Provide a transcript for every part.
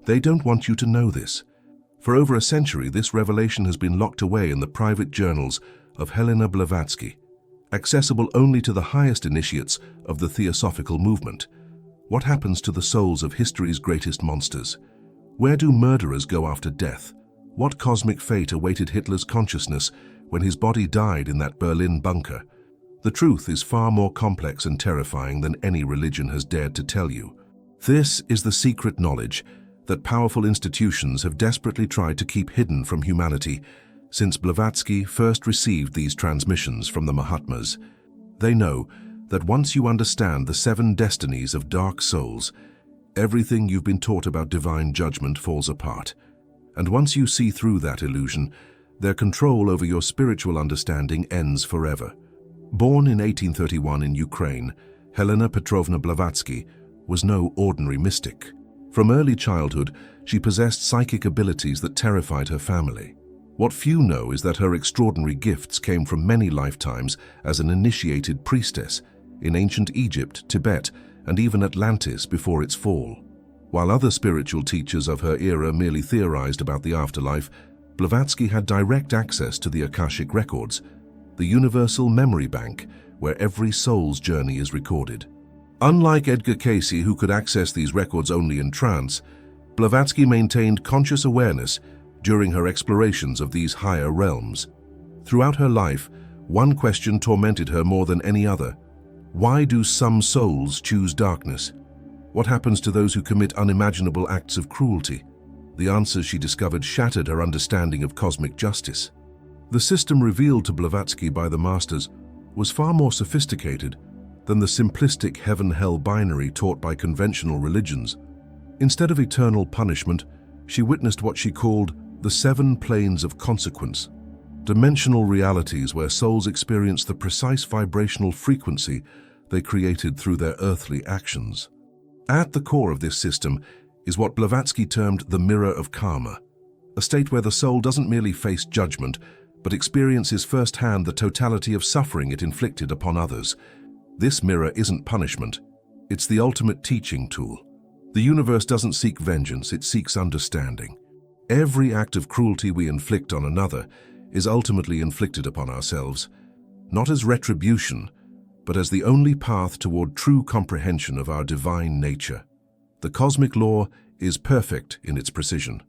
They don't want you to know this. For over a century, this revelation has been locked away in the private journals of Helena Blavatsky, accessible only to the highest initiates of the theosophical movement. What happens to the souls of history's greatest monsters? Where do murderers go after death? What cosmic fate awaited Hitler's consciousness when his body died in that Berlin bunker? The truth is far more complex and terrifying than any religion has dared to tell you. This is the secret knowledge that powerful institutions have desperately tried to keep hidden from humanity since Blavatsky first received these transmissions from the Mahatmas. They know that once you understand the 7 destinies of dark souls, everything you've been taught about divine judgment falls apart. And once you see through that illusion, their control over your spiritual understanding ends forever. Born in 1831 in Ukraine, Helena Petrovna Blavatsky was no ordinary mystic. From early childhood, she possessed psychic abilities that terrified her family. What few know is that her extraordinary gifts came from many lifetimes as an initiated priestess in ancient Egypt, Tibet, and even Atlantis before its fall. While other spiritual teachers of her era merely theorized about the afterlife, Blavatsky had direct access to the Akashic records, the universal memory bank where every soul's journey is recorded. Unlike Edgar Cayce, who could access these records only in trance, Blavatsky maintained conscious awareness during her explorations of these higher realms. Throughout her life, one question tormented her more than any other. Why do some souls choose darkness? What happens to those who commit unimaginable acts of cruelty? The answers she discovered shattered her understanding of cosmic justice. The system revealed to Blavatsky by the masters was far more sophisticated than the simplistic heaven-hell binary taught by conventional religions. Instead of eternal punishment, she witnessed what she called the 7 planes of consequence, dimensional realities where souls experience the precise vibrational frequency they created through their earthly actions. At the core of this system is what Blavatsky termed the mirror of karma, a state where the soul doesn't merely face judgment, but experiences firsthand the totality of suffering it inflicted upon others. This mirror isn't punishment, it's the ultimate teaching tool. The universe doesn't seek vengeance, it seeks understanding. Every act of cruelty we inflict on another is ultimately inflicted upon ourselves, not as retribution, but as the only path toward true comprehension of our divine nature. The cosmic law is perfect in its precision.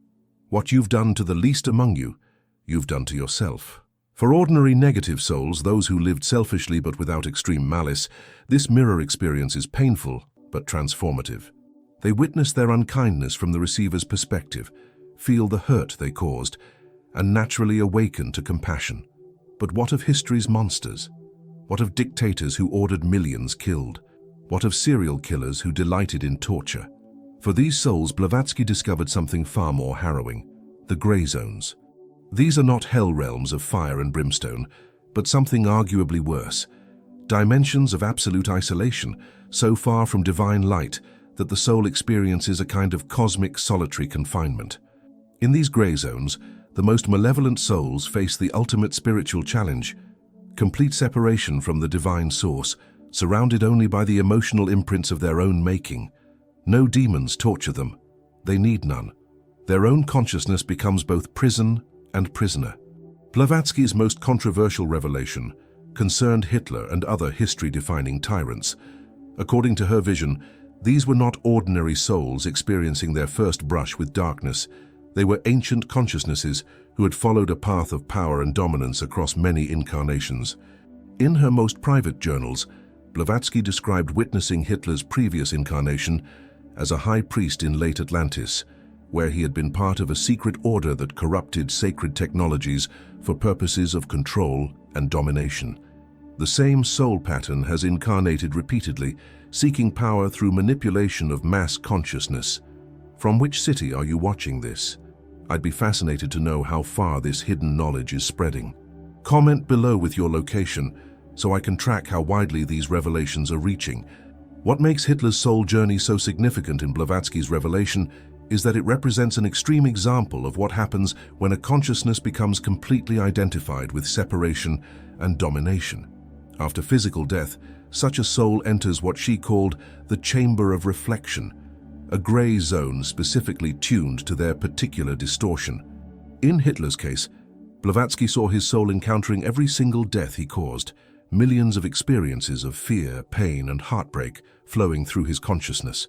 What you've done to the least among you, you've done to yourself. For ordinary negative souls, those who lived selfishly but without extreme malice, this mirror experience is painful but transformative. They witness their unkindness from the receiver's perspective, feel the hurt they caused, and naturally awaken to compassion. But what of history's monsters? What of dictators who ordered millions killed? What of serial killers who delighted in torture? For these souls, Blavatsky discovered something far more harrowing: the gray zones. These are not hell realms of fire and brimstone, but something arguably worse: dimensions of absolute isolation, so far from divine light that the soul experiences a kind of cosmic solitary confinement. In these gray zones, the most malevolent souls face the ultimate spiritual challenge: complete separation from the divine source, surrounded only by the emotional imprints of their own making. No demons torture them. They need none. Their own consciousness becomes both prison and prisoner. Blavatsky's most controversial revelation concerned Hitler and other history-defining tyrants. According to her vision, these were not ordinary souls experiencing their first brush with darkness. They were ancient consciousnesses who had followed a path of power and dominance across many incarnations. In her most private journals, Blavatsky described witnessing Hitler's previous incarnation as a high priest in late Atlantis, where he had been part of a secret order that corrupted sacred technologies for purposes of control and domination. The same soul pattern has incarnated repeatedly, seeking power through manipulation of mass consciousness. From which city are you watching this? I'd be fascinated to know how far this hidden knowledge is spreading. Comment below with your location so I can track how widely these revelations are reaching. What makes Hitler's soul journey so significant in Blavatsky's revelation is that it represents an extreme example of what happens when a consciousness becomes completely identified with separation and domination. After physical death, such a soul enters what she called the chamber of reflection, a gray zone specifically tuned to their particular distortion. In Hitler's case, Blavatsky saw his soul encountering every single death he caused, millions of experiences of fear, pain, and heartbreak flowing through his consciousness.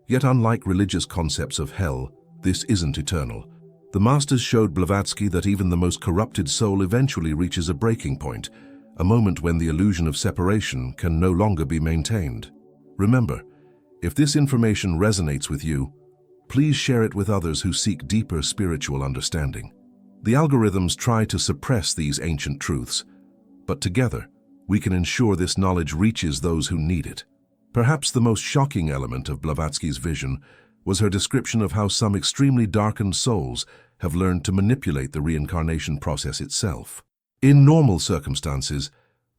Yet unlike religious concepts of hell, this isn't eternal. The masters showed Blavatsky that even the most corrupted soul eventually reaches a breaking point, a moment when the illusion of separation can no longer be maintained. Remember, if this information resonates with you, please share it with others who seek deeper spiritual understanding. The algorithms try to suppress these ancient truths, but together, we can ensure this knowledge reaches those who need it. Perhaps the most shocking element of Blavatsky's vision was her description of how some extremely darkened souls have learned to manipulate the reincarnation process itself. In normal circumstances,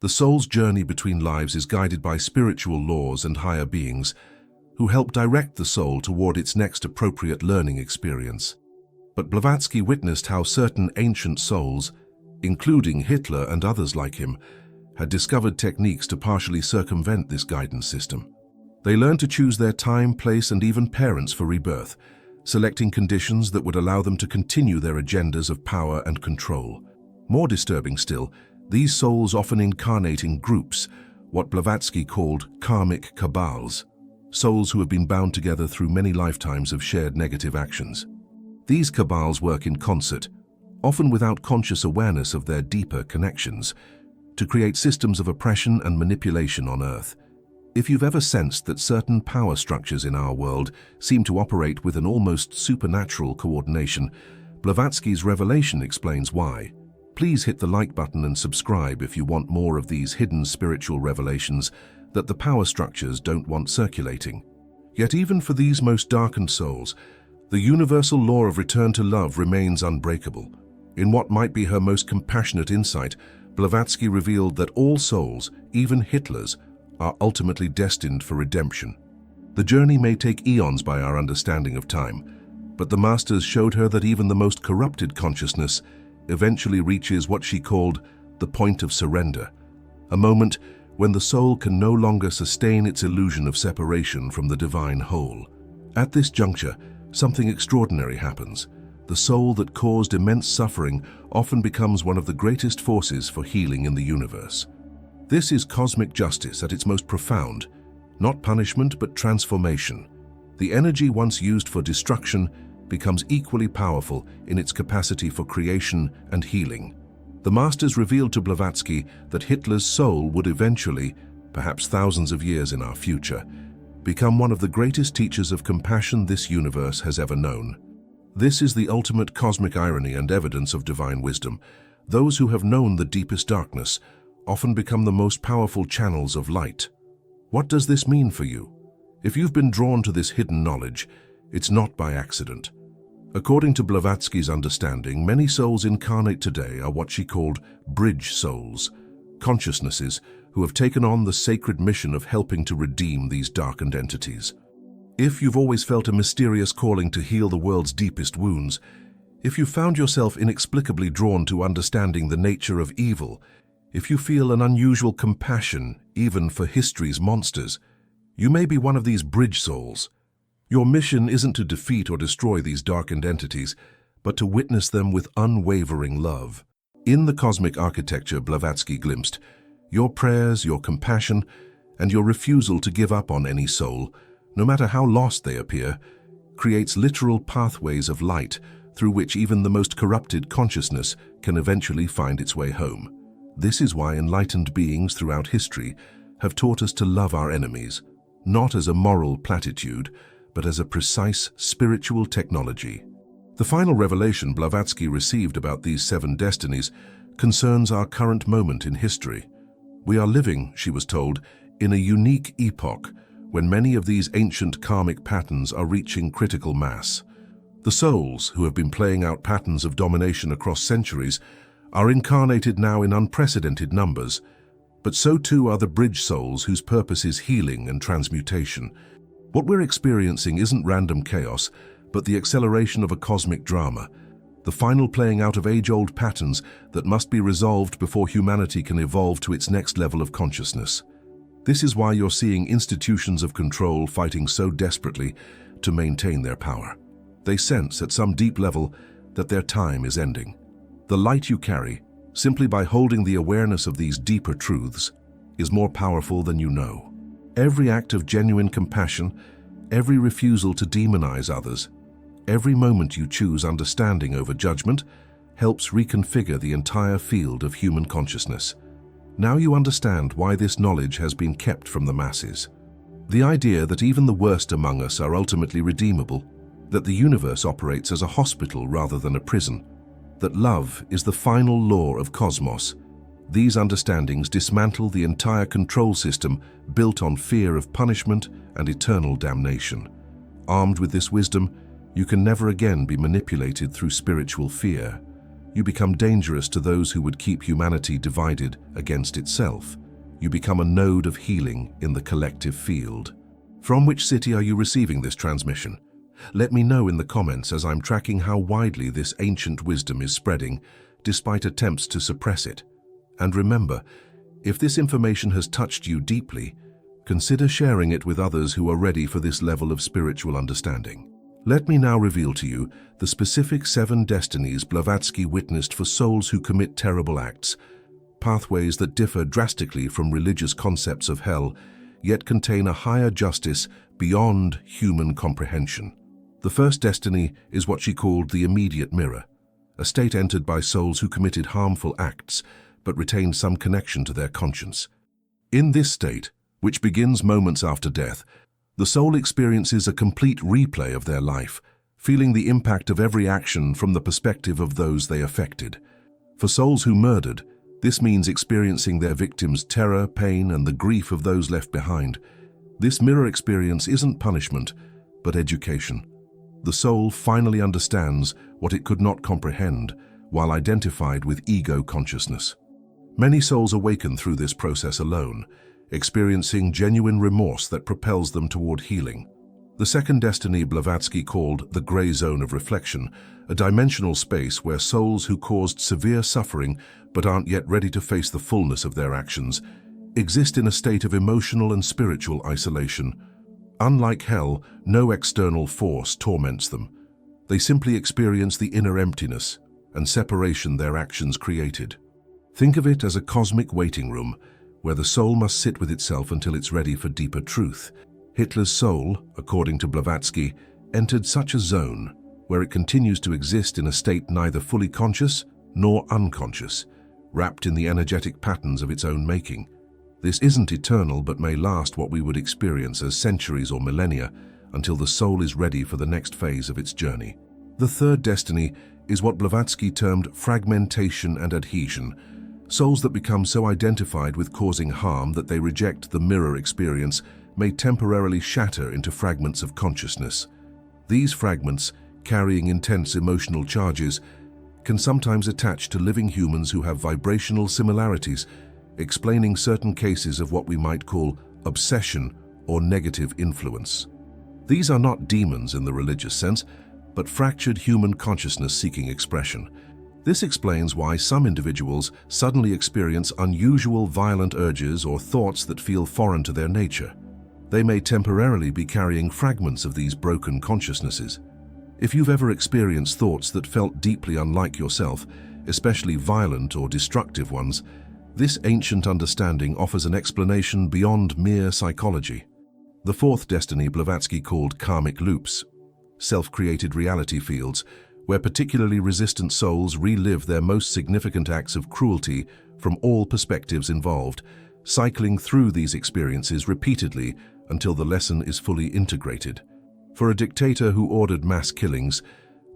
the soul's journey between lives is guided by spiritual laws and higher beings who help direct the soul toward its next appropriate learning experience. But Blavatsky witnessed how certain ancient souls, including Hitler and others like him, had discovered techniques to partially circumvent this guidance system. They learned to choose their time, place, and even parents for rebirth, selecting conditions that would allow them to continue their agendas of power and control. More disturbing still, these souls often incarnate in groups, what Blavatsky called karmic cabals, souls who have been bound together through many lifetimes of shared negative actions. These cabals work in concert, often without conscious awareness of their deeper connections, to create systems of oppression and manipulation on Earth. If you've ever sensed that certain power structures in our world seem to operate with an almost supernatural coordination, Blavatsky's revelation explains why. Please hit the like button and subscribe if you want more of these hidden spiritual revelations that the power structures don't want circulating. Yet even for these most darkened souls, the universal law of return to love remains unbreakable. In what might be her most compassionate insight, Blavatsky revealed that all souls, even Hitler's, are ultimately destined for redemption. The journey may take eons by our understanding of time, but the masters showed her that even the most corrupted consciousness eventually reaches what she called the point of surrender, a moment when the soul can no longer sustain its illusion of separation from the divine whole. At this juncture, something extraordinary happens. The soul that caused immense suffering often becomes one of the greatest forces for healing in the universe. This is cosmic justice at its most profound, not punishment but transformation. The energy once used for destruction becomes equally powerful in its capacity for creation and healing. The masters revealed to Blavatsky that Hitler's soul would eventually, perhaps thousands of years in our future, become one of the greatest teachers of compassion this universe has ever known. This is the ultimate cosmic irony and evidence of divine wisdom. Those who have known the deepest darkness often become the most powerful channels of light. What does this mean for you? If you've been drawn to this hidden knowledge, it's not by accident. According to Blavatsky's understanding, many souls incarnate today are what she called bridge souls, consciousnesses who have taken on the sacred mission of helping to redeem these darkened entities. If you've always felt a mysterious calling to heal the world's deepest wounds, if you found yourself inexplicably drawn to understanding the nature of evil, if you feel an unusual compassion even for history's monsters, you may be one of these bridge souls. Your mission isn't to defeat or destroy these darkened entities, but to witness them with unwavering love. In the cosmic architecture Blavatsky glimpsed, your prayers, your compassion, and your refusal to give up on any soul, no matter how lost they appear, creates literal pathways of light through which even the most corrupted consciousness can eventually find its way home. This is why enlightened beings throughout history have taught us to love our enemies, not as a moral platitude, but as a precise spiritual technology. The final revelation Blavatsky received about these 7 destinies concerns our current moment in history. We are living, she was told, in a unique epoch when many of these ancient karmic patterns are reaching critical mass. The souls, who have been playing out patterns of domination across centuries, are incarnated now in unprecedented numbers, but so too are the bridge souls whose purpose is healing and transmutation. What we're experiencing isn't random chaos, but the acceleration of a cosmic drama, the final playing out of age-old patterns that must be resolved before humanity can evolve to its next level of consciousness. This is why you're seeing institutions of control fighting so desperately not to maintain their power. They sense at some deep level that their time is ending. The light you carry, simply by holding the awareness of these deeper truths, is more powerful than you know. Every act of genuine compassion, every refusal to demonize others, every moment you choose understanding over judgment, helps reconfigure the entire field of human consciousness. Now you understand why this knowledge has been kept from the masses. The idea that even the worst among us are ultimately redeemable, that the universe operates as a hospital rather than a prison, that love is the final law of cosmos. These understandings dismantle the entire control system built on fear of punishment and eternal damnation. Armed with this wisdom, you can never again be manipulated through spiritual fear. You become dangerous to those who would keep humanity divided against itself. You become a node of healing in the collective field. From which city are you receiving this transmission? Let me know in the comments, as I'm tracking how widely this ancient wisdom is spreading, despite attempts to suppress it. And remember, if this information has touched you deeply, consider sharing it with others who are ready for this level of spiritual understanding. Let me now reveal to you the specific 7 destinies Blavatsky witnessed for souls who commit terrible acts, pathways that differ drastically from religious concepts of hell, yet contain a higher justice beyond human comprehension. The first destiny is what she called the immediate mirror, a state entered by souls who committed harmful acts but retained some connection to their conscience. In this state, which begins moments after death, the soul experiences a complete replay of their life, feeling the impact of every action from the perspective of those they affected. For souls who murdered, this means experiencing their victims' terror, pain, and the grief of those left behind. This mirror experience isn't punishment, but education. The soul finally understands what it could not comprehend while identified with ego consciousness. Many souls awaken through this process alone, experiencing genuine remorse that propels them toward healing. The second destiny Blavatsky called the gray zone of reflection, a dimensional space where souls who caused severe suffering but aren't yet ready to face the fullness of their actions, exist in a state of emotional and spiritual isolation. Unlike hell, no external force torments them. They simply experience the inner emptiness and separation their actions created. Think of it as a cosmic waiting room, where the soul must sit with itself until it's ready for deeper truth. Hitler's soul, according to Blavatsky, entered such a zone where it continues to exist in a state neither fully conscious nor unconscious, wrapped in the energetic patterns of its own making. This isn't eternal, but may last what we would experience as centuries or millennia, until the soul is ready for the next phase of its journey. The third destiny is what Blavatsky termed fragmentation and adhesion, souls that become so identified with causing harm that they reject the mirror experience may temporarily shatter into fragments of consciousness. These fragments, carrying intense emotional charges, can sometimes attach to living humans who have vibrational similarities, explaining certain cases of what we might call obsession or negative influence. These are not demons in the religious sense, but fractured human consciousness seeking expression. This explains why some individuals suddenly experience unusual violent urges or thoughts that feel foreign to their nature. They may temporarily be carrying fragments of these broken consciousnesses. If you've ever experienced thoughts that felt deeply unlike yourself, especially violent or destructive ones, this ancient understanding offers an explanation beyond mere psychology. The fourth destiny Blavatsky called karmic loops, self-created reality fields, where particularly resistant souls relive their most significant acts of cruelty from all perspectives involved, cycling through these experiences repeatedly until the lesson is fully integrated. For a dictator who ordered mass killings,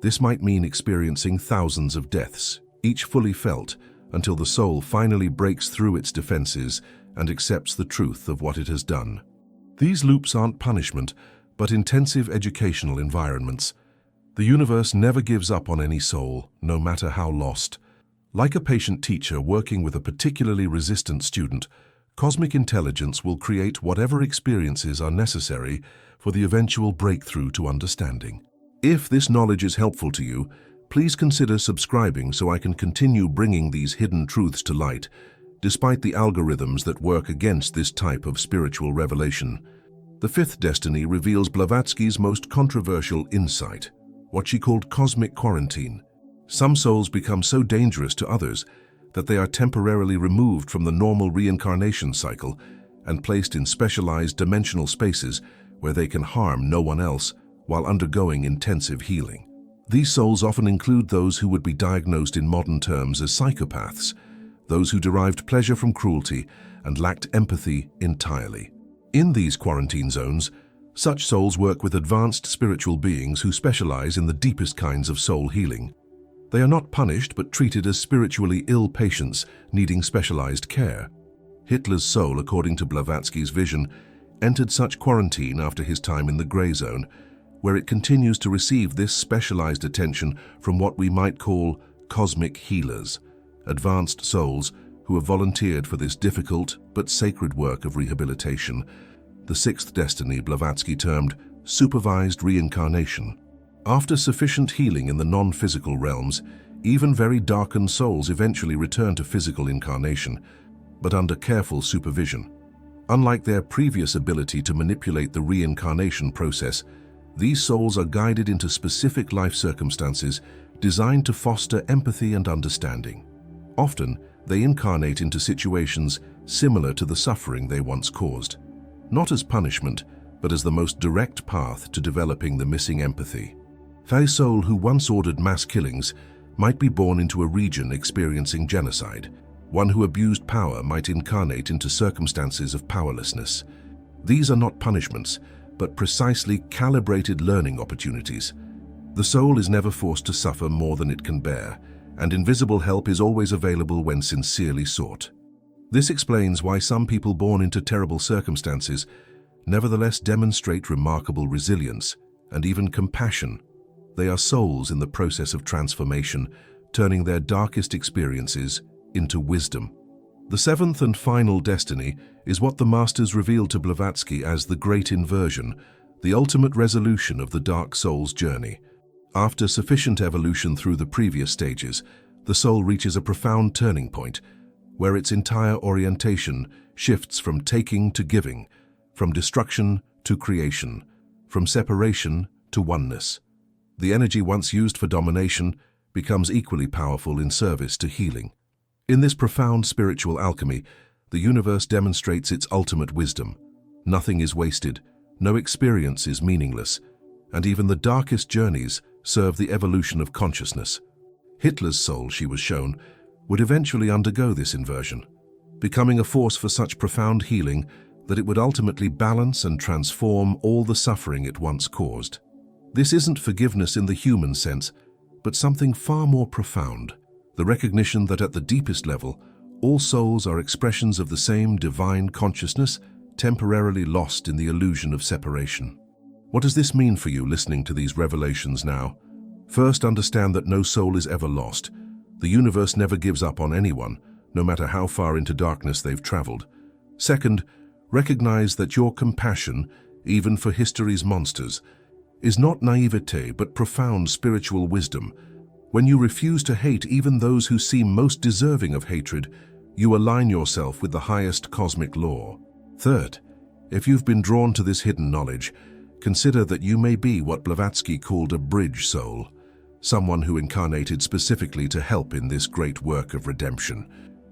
this might mean experiencing thousands of deaths, each fully felt, until the soul finally breaks through its defenses and accepts the truth of what it has done. These loops aren't punishment, but intensive educational environments. The universe never gives up on any soul, no matter how lost. Like a patient teacher working with a particularly resistant student, cosmic intelligence will create whatever experiences are necessary for the eventual breakthrough to understanding. If this knowledge is helpful to you, please consider subscribing so I can continue bringing these hidden truths to light, despite the algorithms that work against this type of spiritual revelation. The fifth destiny reveals Blavatsky's most controversial insight, what she called cosmic quarantine. Some souls become so dangerous to others that they are temporarily removed from the normal reincarnation cycle and placed in specialized dimensional spaces where they can harm no one else while undergoing intensive healing. These souls often include those who would be diagnosed in modern terms as psychopaths, those who derived pleasure from cruelty and lacked empathy entirely. In these quarantine zones, such souls work with advanced spiritual beings who specialize in the deepest kinds of soul healing. They are not punished but treated as spiritually ill patients needing specialized care. Hitler's soul, according to Blavatsky's vision, entered such quarantine after his time in the gray zone, where it continues to receive this specialized attention from what we might call cosmic healers, advanced souls who have volunteered for this difficult but sacred work of rehabilitation, the sixth destiny Blavatsky termed supervised reincarnation. After sufficient healing in the non-physical realms, even very darkened souls eventually return to physical incarnation, but under careful supervision. Unlike their previous ability to manipulate the reincarnation process, these souls are guided into specific life circumstances designed to foster empathy and understanding. Often, they incarnate into situations similar to the suffering they once caused, not as punishment, but as the most direct path to developing the missing empathy. A soul who once ordered mass killings might be born into a region experiencing genocide. One who abused power might incarnate into circumstances of powerlessness. These are not punishments, but precisely calibrated learning opportunities. The soul is never forced to suffer more than it can bear, and invisible help is always available when sincerely sought. This explains why some people born into terrible circumstances nevertheless demonstrate remarkable resilience and even compassion. They are souls in the process of transformation, turning their darkest experiences into wisdom. The seventh and final destiny is what the masters revealed to Blavatsky as the great inversion, the ultimate resolution of the dark soul's journey. After sufficient evolution through the previous stages, the soul reaches a profound turning point, where its entire orientation shifts from taking to giving, from destruction to creation, from separation to oneness. The energy once used for domination becomes equally powerful in service to healing. In this profound spiritual alchemy, the universe demonstrates its ultimate wisdom. Nothing is wasted, no experience is meaningless, and even the darkest journeys serve the evolution of consciousness. Hitler's soul, she was shown, would eventually undergo this inversion, becoming a force for such profound healing that it would ultimately balance and transform all the suffering it once caused. This isn't forgiveness in the human sense, but something far more profound, the recognition that at the deepest level, all souls are expressions of the same divine consciousness, temporarily lost in the illusion of separation. What does this mean for you listening to these revelations now? First, understand that no soul is ever lost. The universe never gives up on anyone, no matter how far into darkness they've traveled. Second, recognize that your compassion, even for history's monsters, is not naivete but profound spiritual wisdom. When you refuse to hate even those who seem most deserving of hatred, you align yourself with the highest cosmic law. Third, if you've been drawn to this hidden knowledge, consider that you may be what Blavatsky called a bridge soul, someone who incarnated specifically to help in this great work of redemption.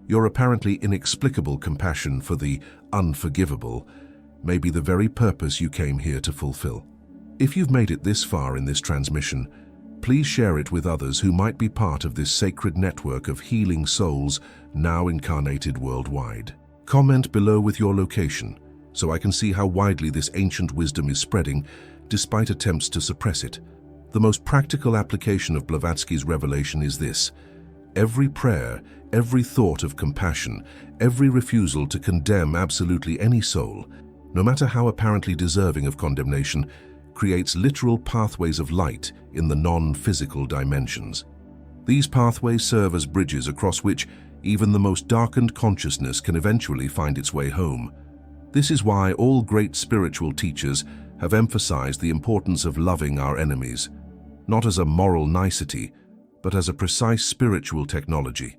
Your apparently inexplicable compassion for the unforgivable may be the very purpose you came here to fulfill. If you've made it this far in this transmission, please share it with others who might be part of this sacred network of healing souls now incarnated worldwide. Comment below with your location, so I can see how widely this ancient wisdom is spreading, despite attempts to suppress it. The most practical application of Blavatsky's revelation is this: every prayer, every thought of compassion, every refusal to condemn absolutely any soul, no matter how apparently deserving of condemnation, creates literal pathways of light in the non-physical dimensions. These pathways serve as bridges across which even the most darkened consciousness can eventually find its way home. This is why all great spiritual teachers have emphasized the importance of loving our enemies, not as a moral nicety, but as a precise spiritual technology.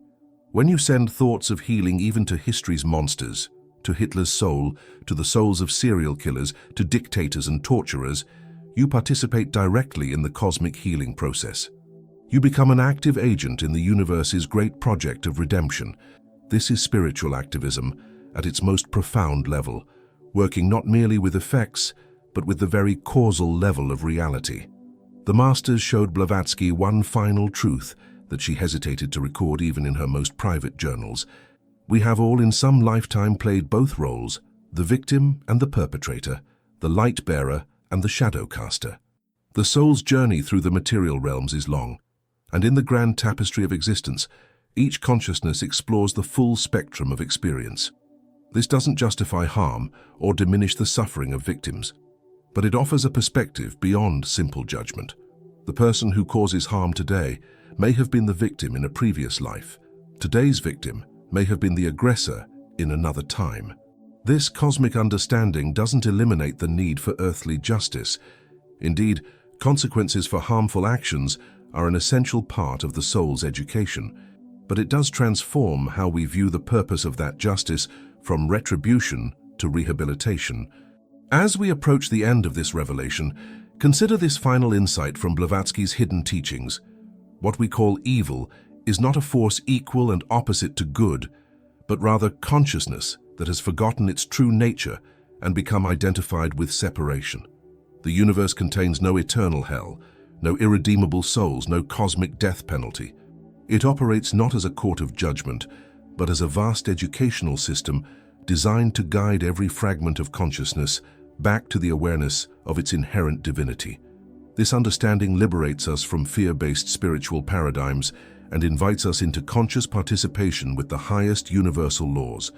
When you send thoughts of healing even to history's monsters, to Hitler's soul, to the souls of serial killers, to dictators and torturers, you participate directly in the cosmic healing process. You become an active agent in the universe's great project of redemption. This is spiritual activism at its most profound level, working not merely with effects, but with the very causal level of reality. The Masters showed Blavatsky one final truth that she hesitated to record even in her most private journals. We have all in some lifetime played both roles, the victim and the perpetrator, the light bearer and the shadow caster. The soul's journey through the material realms is long, and in the grand tapestry of existence, each consciousness explores the full spectrum of experience. This doesn't justify harm or diminish the suffering of victims, but it offers a perspective beyond simple judgment. The person who causes harm today may have been the victim in a previous life. Today's victim may have been the aggressor in another time. This cosmic understanding doesn't eliminate the need for earthly justice. Indeed, consequences for harmful actions are an essential part of the soul's education, but it does transform how we view the purpose of that justice from retribution to rehabilitation. As we approach the end of this revelation, consider this final insight from Blavatsky's hidden teachings. What we call evil is not a force equal and opposite to good, but rather consciousness that has forgotten its true nature and become identified with separation. The universe contains no eternal hell, no irredeemable souls, no cosmic death penalty. It operates not as a court of judgment, but as a vast educational system designed to guide every fragment of consciousness back to the awareness of its inherent divinity. This understanding liberates us from fear-based spiritual paradigms and invites us into conscious participation with the highest universal laws.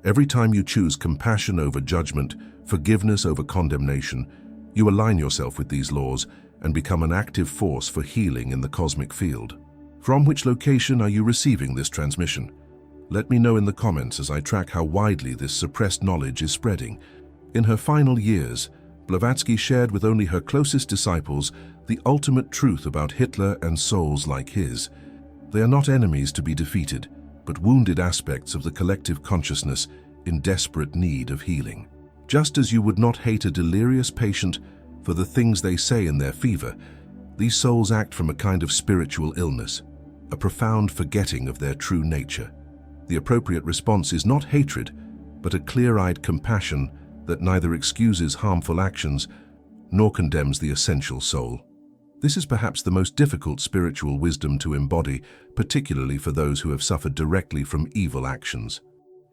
Every time you choose compassion over judgment, forgiveness over condemnation, you align yourself with these laws and become an active force for healing in the cosmic field. From which location are you receiving this transmission? Let me know in the comments as I track how widely this suppressed knowledge is spreading. In her final years, Blavatsky shared with only her closest disciples the ultimate truth about Hitler and souls like his. They are not enemies to be defeated, but wounded aspects of the collective consciousness in desperate need of healing. Just as you would not hate a delirious patient for the things they say in their fever, these souls act from a kind of spiritual illness, a profound forgetting of their true nature. The appropriate response is not hatred, but a clear-eyed compassion that neither excuses harmful actions nor condemns the essential soul. This is perhaps the most difficult spiritual wisdom to embody, particularly for those who have suffered directly from evil actions.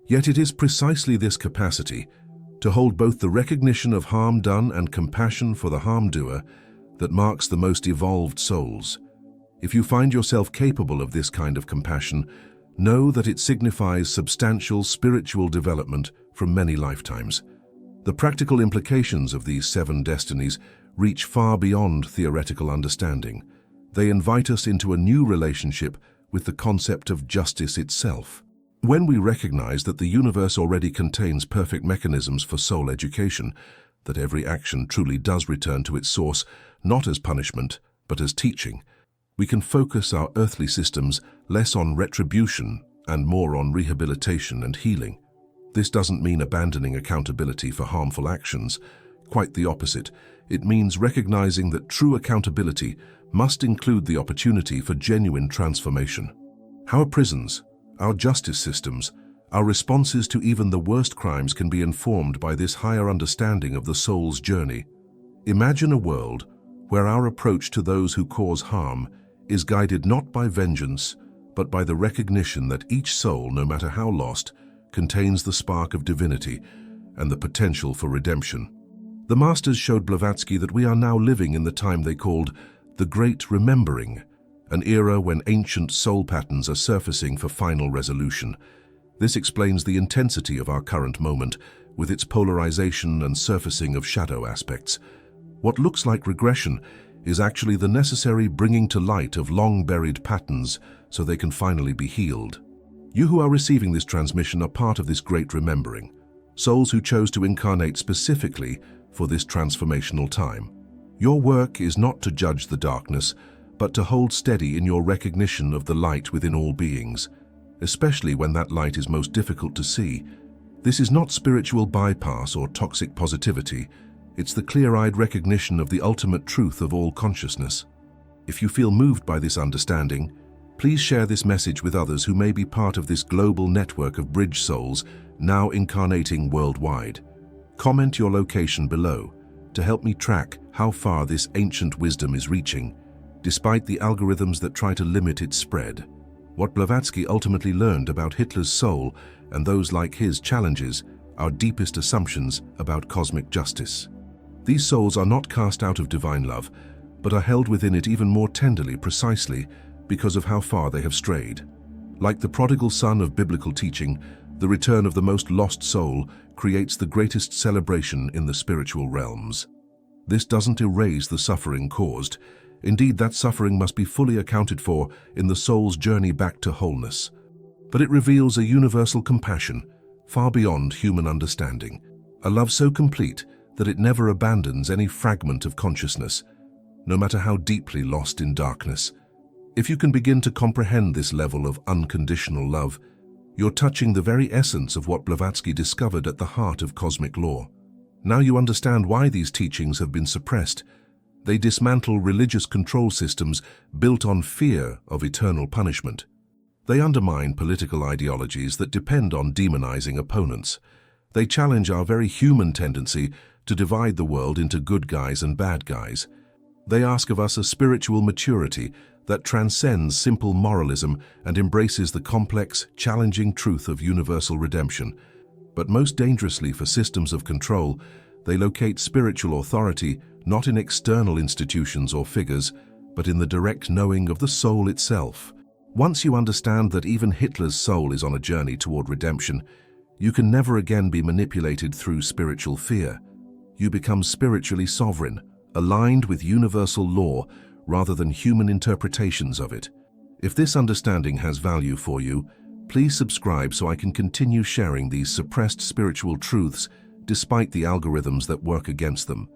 Yet it is precisely this capacity, to hold both the recognition of harm done and compassion for the harm doer, that marks the most evolved souls. If you find yourself capable of this kind of compassion, know that it signifies substantial spiritual development from many lifetimes. The practical implications of these 7 destinies reach far beyond theoretical understanding. They invite us into a new relationship with the concept of justice itself. When we recognize that the universe already contains perfect mechanisms for soul education, that every action truly does return to its source, not as punishment, but as teaching, we can focus our earthly systems less on retribution and more on rehabilitation and healing. This doesn't mean abandoning accountability for harmful actions. Quite the opposite. It means recognizing that true accountability must include the opportunity for genuine transformation. Our prisons, our justice systems, our responses to even the worst crimes can be informed by this higher understanding of the soul's journey. Imagine a world where our approach to those who cause harm is guided not by vengeance, but by the recognition that each soul, no matter how lost, contains the spark of divinity and the potential for redemption. The Masters showed Blavatsky that we are now living in the time they called the Great Remembering, an era when ancient soul patterns are surfacing for final resolution. This explains the intensity of our current moment, with its polarization and surfacing of shadow aspects. What looks like regression is actually the necessary bringing to light of long-buried patterns so they can finally be healed. You who are receiving this transmission are part of this great remembering, souls who chose to incarnate specifically for this transformational time. Your work is not to judge the darkness, but to hold steady in your recognition of the light within all beings, especially when that light is most difficult to see. This is not spiritual bypass or toxic positivity. It's the clear-eyed recognition of the ultimate truth of all consciousness. If you feel moved by this understanding, please share this message with others who may be part of this global network of bridge souls now incarnating worldwide. Comment your location below to help me track how far this ancient wisdom is reaching, despite the algorithms that try to limit its spread. What Blavatsky ultimately learned about Hitler's soul and those like his challenges our deepest assumptions about cosmic justice. These souls are not cast out of divine love, but are held within it even more tenderly precisely because of how far they have strayed. Like the prodigal son of biblical teaching, the return of the most lost soul creates the greatest celebration in the spiritual realms. This doesn't erase the suffering caused. Indeed, that suffering must be fully accounted for in the soul's journey back to wholeness. But it reveals a universal compassion, far beyond human understanding, a love so complete that it never abandons any fragment of consciousness, no matter how deeply lost in darkness. If you can begin to comprehend this level of unconditional love, you're touching the very essence of what Blavatsky discovered at the heart of cosmic law. Now you understand why these teachings have been suppressed. They dismantle religious control systems built on fear of eternal punishment. They undermine political ideologies that depend on demonizing opponents. They challenge our very human tendency to divide the world into good guys and bad guys. They ask of us a spiritual maturity that transcends simple moralism and embraces the complex, challenging truth of universal redemption. But most dangerously for systems of control, they locate spiritual authority not in external institutions or figures, but in the direct knowing of the soul itself. Once you understand that even Hitler's soul is on a journey toward redemption, you can never again be manipulated through spiritual fear. You become spiritually sovereign, aligned with universal law rather than human interpretations of it. If this understanding has value for you, please subscribe so I can continue sharing these suppressed spiritual truths despite the algorithms that work against them.